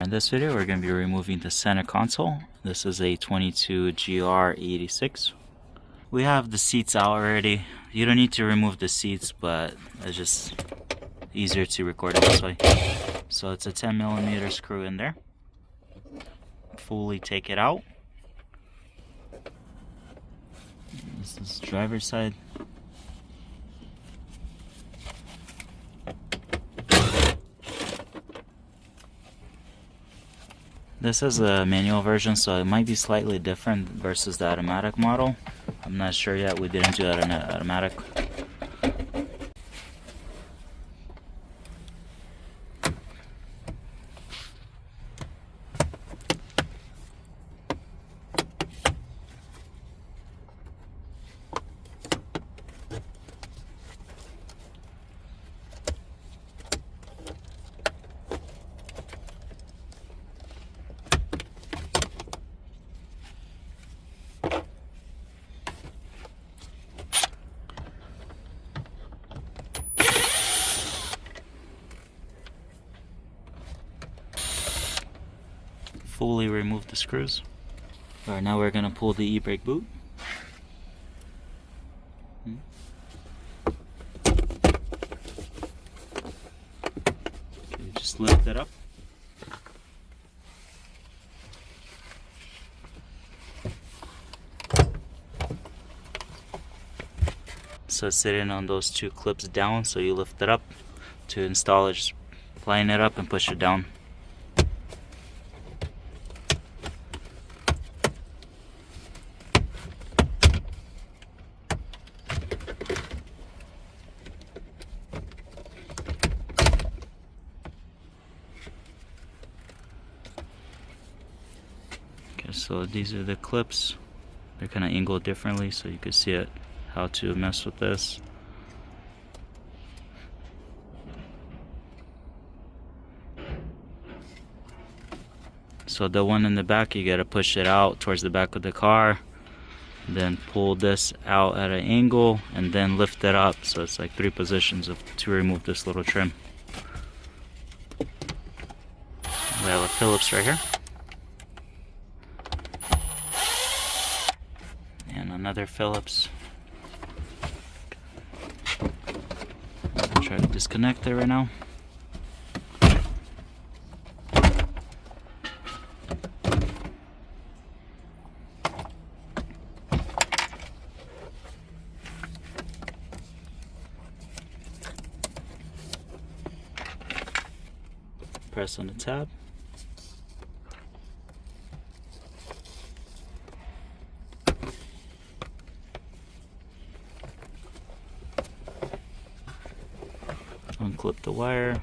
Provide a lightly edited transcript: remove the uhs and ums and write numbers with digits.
In this video, we're going to be removing the center console. This is a 22 GR86. We have the seats out already. You don't need to remove the seats, but it's just easier to record it this way. So it's a 10mm screw in there. Fully take it out. This is driver's side. This is a manual version, so it might be slightly different versus the automatic model. I'm not sure yet. We didn't do that in automatic. Fully remove the screws. Alright, now we're going to pull the e-brake boot. Okay, just lift it up. So it's sitting on those two clips down, so you lift it up. To install it, just line it up and push it down. So these are the clips. They're kind of angled differently, so you can see it, how to mess with this. So the one in the back, you gotta push it out towards the back of the car, then pull this out at an angle, and then lift it up. So it's like 3 positions to remove this little trim. We have a Phillips right here. Another Phillips. I'll try to disconnect it right now. Press on the tab. Unclip the wire,